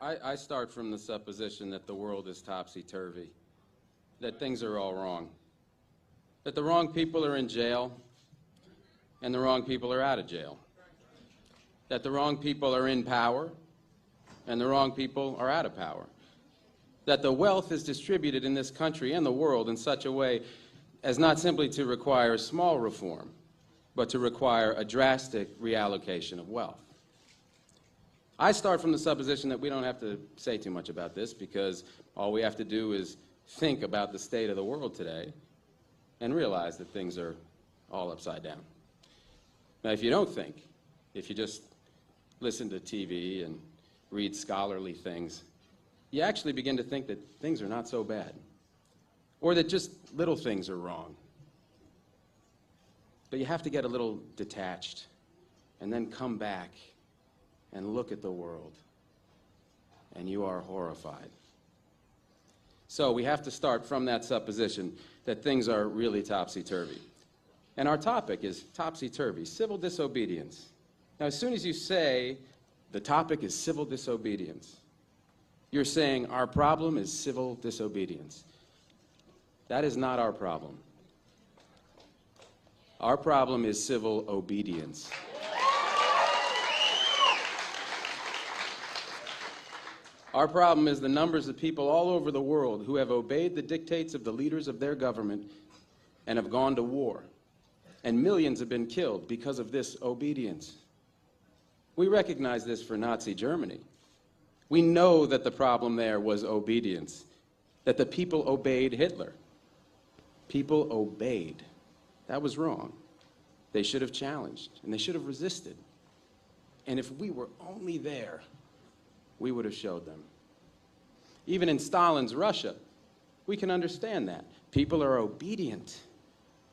I start from the supposition that the world is topsy-turvy, that things are all wrong, that the wrong people are in jail and the wrong people are out of jail, that the wrong people are in power and the wrong people are out of power, that the wealth is distributed in this country and the world in such a way as not simply to require small reform, but to require a drastic reallocation of wealth. I start from the supposition that we don't have to say too much about this because all we have to do is think about the state of the world today and realize that things are all upside down. Now, if you don't think, if you just listen to TV and read scholarly things, you actually begin to think that things are not so bad, or that just little things are wrong. But you have to get a little detached and then come back and look at the world, and you are horrified. So we have to start from that supposition that things are really topsy-turvy. And our topic is topsy-turvy, civil disobedience. Now, as soon as you say the topic is civil disobedience, you're saying our problem is civil disobedience. That is not our problem. Our problem is civil obedience. Our problem is the numbers of people all over the world who have obeyed the dictates of the leaders of their government and have gone to war. And millions have been killed because of this obedience. We recognize this for Nazi Germany. We know that the problem there was obedience, that the people obeyed Hitler. People obeyed. That was wrong. They should have challenged, and they should have resisted. And if we were only there, we would have showed them. Even in Stalin's Russia, we can understand that. People are obedient.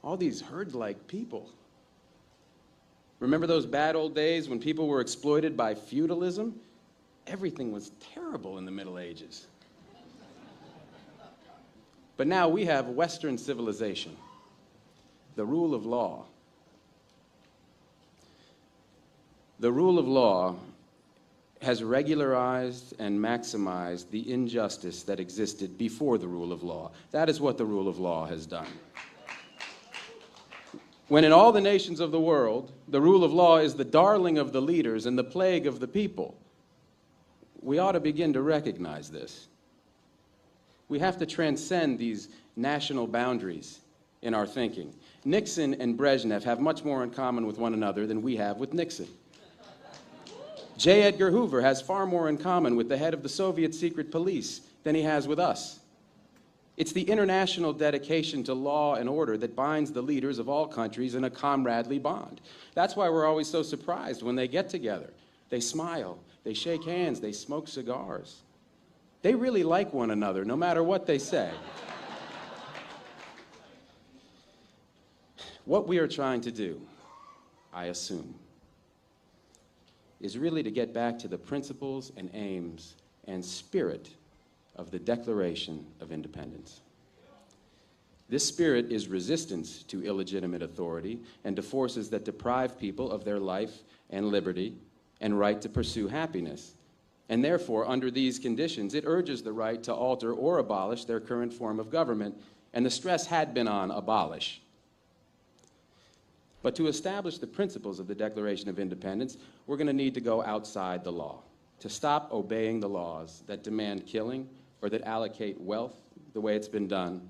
All these herd-like people. Remember those bad old days when people were exploited by feudalism? Everything was terrible in the Middle Ages. But now we have Western civilization, the rule of law. The rule of law has regularized and maximized the injustice that existed before the rule of law. That is what the rule of law has done. When in all the nations of the world, the rule of law is the darling of the leaders and the plague of the people, we ought to begin to recognize this. We have to transcend these national boundaries in our thinking. Nixon and Brezhnev have much more in common with one another than we have with Nixon. J. Edgar Hoover has far more in common with the head of the Soviet secret police than he has with us. It's the international dedication to law and order that binds the leaders of all countries in a comradely bond. That's why we're always so surprised when they get together. They smile, they shake hands, they smoke cigars. They really like one another, no matter what they say. What we are trying to do, I assume, is really to get back to the principles and aims and spirit of the Declaration of Independence. This spirit is resistance to illegitimate authority and to forces that deprive people of their life and liberty and right to pursue happiness. And therefore, under these conditions, it urges the right to alter or abolish their current form of government, and the stress had been on abolish. But to establish the principles of the Declaration of Independence, we're going to need to go outside the law, to stop obeying the laws that demand killing or that allocate wealth the way it's been done,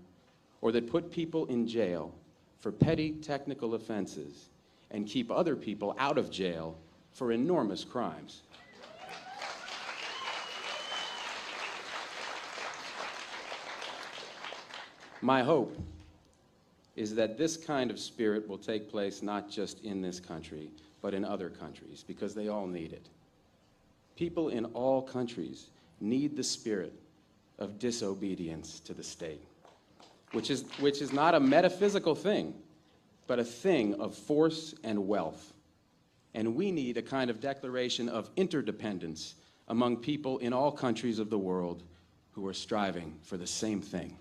or that put people in jail for petty technical offenses and keep other people out of jail for enormous crimes. My hope is that this kind of spirit will take place not just in this country, but in other countries, because they all need it. People in all countries need the spirit of disobedience to the state, which is not a metaphysical thing, but a thing of force and wealth. And we need a kind of declaration of interdependence among people in all countries of the world who are striving for the same thing.